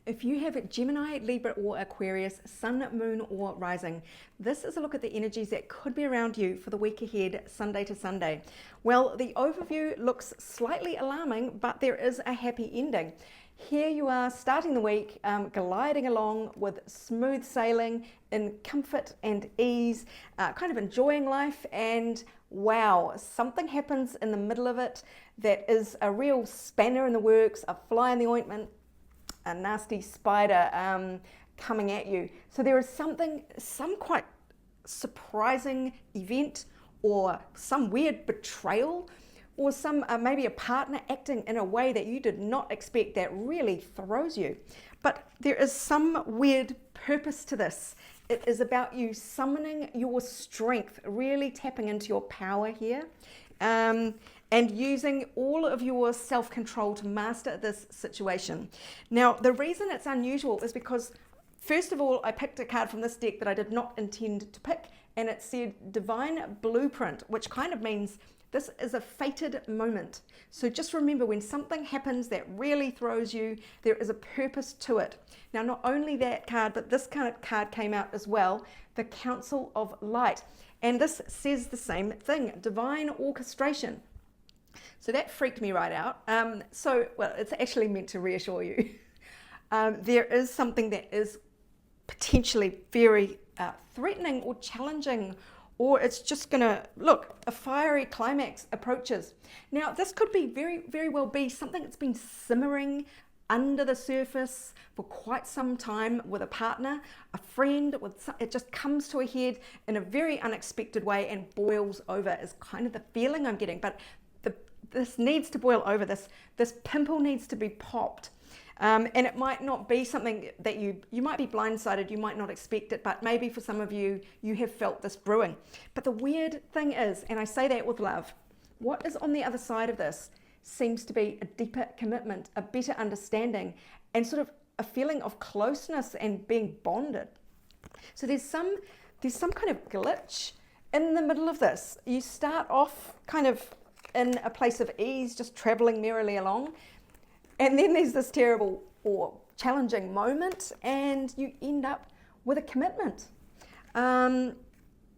If you have Gemini, Libra or Aquarius, Sun, Moon or Rising, this is a look at the energies that could be around you for the week ahead, Sunday to Sunday. Well, the overview looks slightly alarming, but there is a happy ending. Here you are starting the week, gliding along with smooth sailing in comfort and ease, kind of enjoying life, and wow, something happens in the middle of it that is a real spanner in the works, a fly in the ointment, a nasty spider coming at you. So there is some quite surprising event, or some weird betrayal, or some maybe a partner acting in a way that you did not expect that really throws you. But there is some weird purpose to this. It is about you summoning your strength, really tapping into your power here. And using all of your self-control to master this situation. Now, the reason it's unusual is because, first of all, I picked a card from this deck that I did not intend to pick, and it said Divine Blueprint, which kind of means this is a fated moment. So just remember, when something happens that really throws you, there is a purpose to it. Now, not only that card, but this kind of card came out as well, the Council of Light. And this says the same thing, Divine Orchestration. So that freaked me right out. Well, it's actually meant to reassure you. There is something that is potentially very threatening or challenging, or it's just gonna, look, a fiery climax approaches. Now, this could be very well be something that's been simmering under the surface for quite some time with a partner, a friend, it just comes to a head in a very unexpected way and boils over is kind of the feeling I'm getting. But this needs to boil over, this pimple needs to be popped. And it might not be something that you might be blindsided, you might not expect it, but maybe for some of you, you have felt this brewing. But the weird thing is, and I say that with love, what is on the other side of this seems to be a deeper commitment, a better understanding, and sort of a feeling of closeness and being bonded. So there's some kind of glitch in the middle of this. You start off kind of in a place of ease, just traveling merrily along. And then there's this terrible or challenging moment, and you end up with a commitment.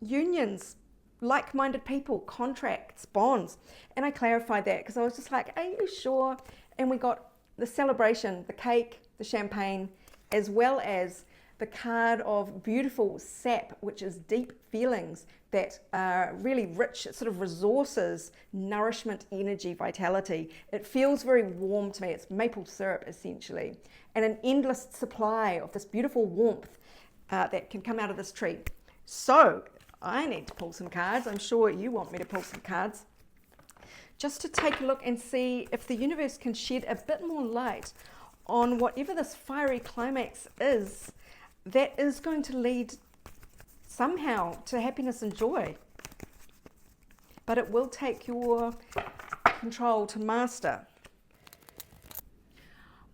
Unions, like-minded people, contracts, bonds. And I clarified that because I was just like, are you sure? And we got the celebration, the cake, the champagne, as well as the card of beautiful sap, which is deep feelings that are really rich, sort of resources, nourishment, energy, vitality. It feels very warm to me. It's maple syrup, essentially, and an endless supply of this beautiful warmth that can come out of this tree. So I need to pull some cards. I'm sure you want me to pull some cards, just to take a look and see if the universe can shed a bit more light on whatever this fiery climax is that is going to lead somehow to happiness and joy. But it will take your control to master.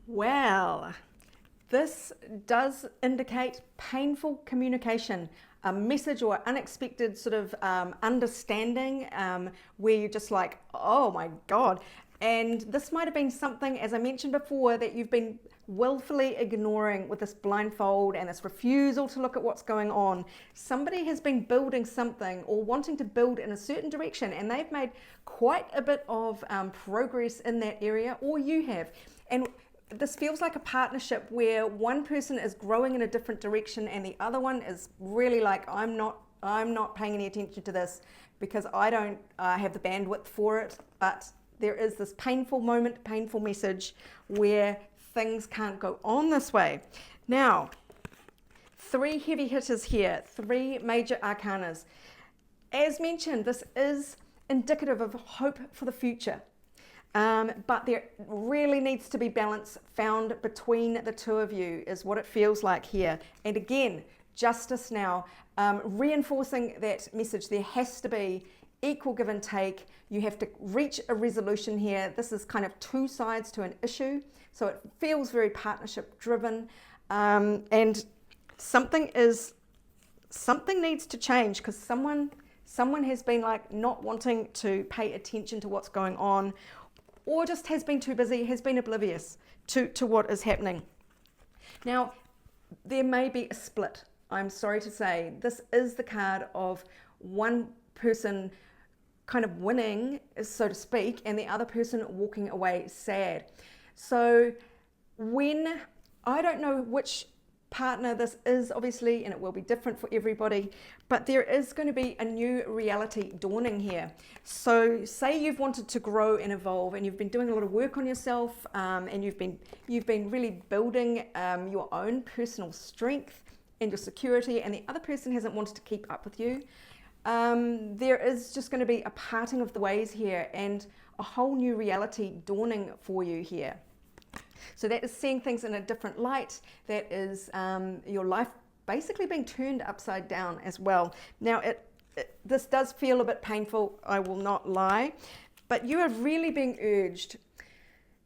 Well, this does indicate painful communication, a message or unexpected sort of understanding where you're just like, oh my God. And this might have been something, as I mentioned before, that you've been willfully ignoring with this blindfold and this refusal to look at what's going on. Somebody has been building something or wanting to build in a certain direction, and they've made quite a bit of progress in that area, or you have. And this feels like a partnership where one person is growing in a different direction and the other one is really like, I'm not paying any attention to this because I don't have the bandwidth for it. But there is this painful moment, painful message where things can't go on this way. Now, 3 heavy hitters here, 3 major arcanas. As mentioned, this is indicative of hope for the future. But there really needs to be balance found between the two of you, is what it feels like here. And again, justice now, reinforcing that message. There has to be equal give and take. You have to reach a resolution here. This is kind of 2 sides to an issue. So it feels very partnership driven. And something needs to change because someone has been like not wanting to pay attention to what's going on, or just has been too busy, has been oblivious to what is happening. Now, there may be a split. I'm sorry to say, this is the card of one person kind of winning, so to speak, and the other person walking away sad. So when, I don't know which partner this is, obviously, and it will be different for everybody, but there is going to be a new reality dawning here. So say you've wanted to grow and evolve, and you've been doing a lot of work on yourself, and you've been really building your own personal strength and your security, and the other person hasn't wanted to keep up with you. There is just going to be a parting of the ways here and a whole new reality dawning for you here. So that is seeing things in a different light. That is your life basically being turned upside down as well. Now, this does feel a bit painful, I will not lie, but you are really being urged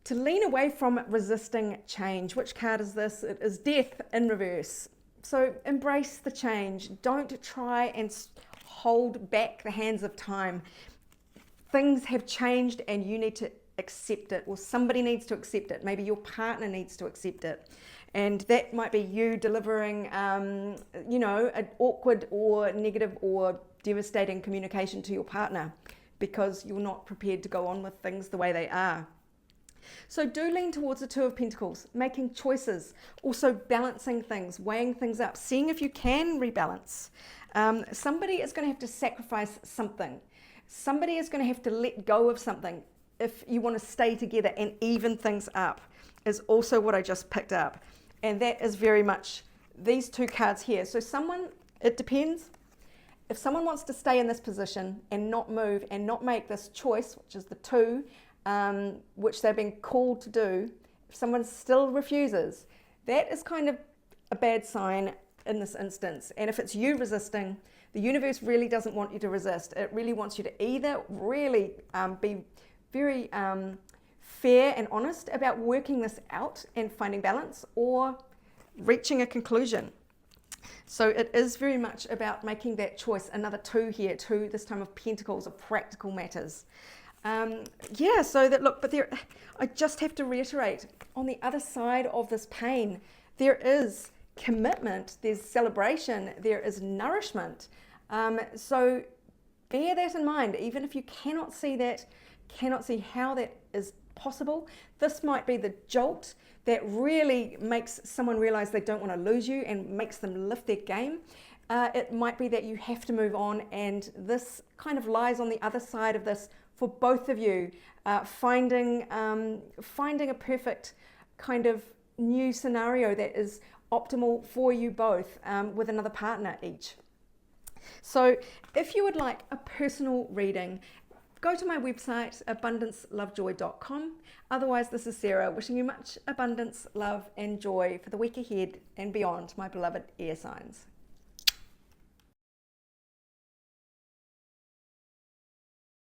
to lean away from resisting change. Which card is this? It is Death in reverse. So embrace the change. Don't try and hold back the hands of time. Things have changed and you need to accept it, or somebody needs to accept it. Maybe your partner needs to accept it, and that might be you delivering an awkward or negative or devastating communication to your partner because you're not prepared to go on with things the way they are. So do lean towards the Two of Pentacles, making choices, also balancing things, weighing things up, seeing if you can rebalance. Somebody is going to have to sacrifice something. Somebody is going to have to let go of something if you want to stay together and even things up, is also what I just picked up. And that is very much these two cards here. So it depends. If someone wants to stay in this position and not move and not make this choice, which is the two, which they've been called to do, if someone still refuses, that is kind of a bad sign in this instance. And if it's you resisting, the universe really doesn't want you to resist. It really wants you to either really be very fair and honest about working this out and finding balance, or reaching a conclusion. So it is very much about making that choice. Another two here, two this time of Pentacles, of practical matters. So that, look, but there, I just have to reiterate, on the other side of this pain, there is commitment, there's celebration, there is nourishment. So bear that in mind, even if you cannot see how that is possible. This might be the jolt that really makes someone realize they don't want to lose you and makes them lift their game. It might be that you have to move on, and this kind of lies on the other side of this for both of you, finding a perfect kind of new scenario that is optimal for you both, with another partner each. So if you would like a personal reading, go to my website, abundancelovejoy.com. Otherwise, this is Sarah wishing you much abundance, love and joy for the week ahead and beyond, my beloved air signs.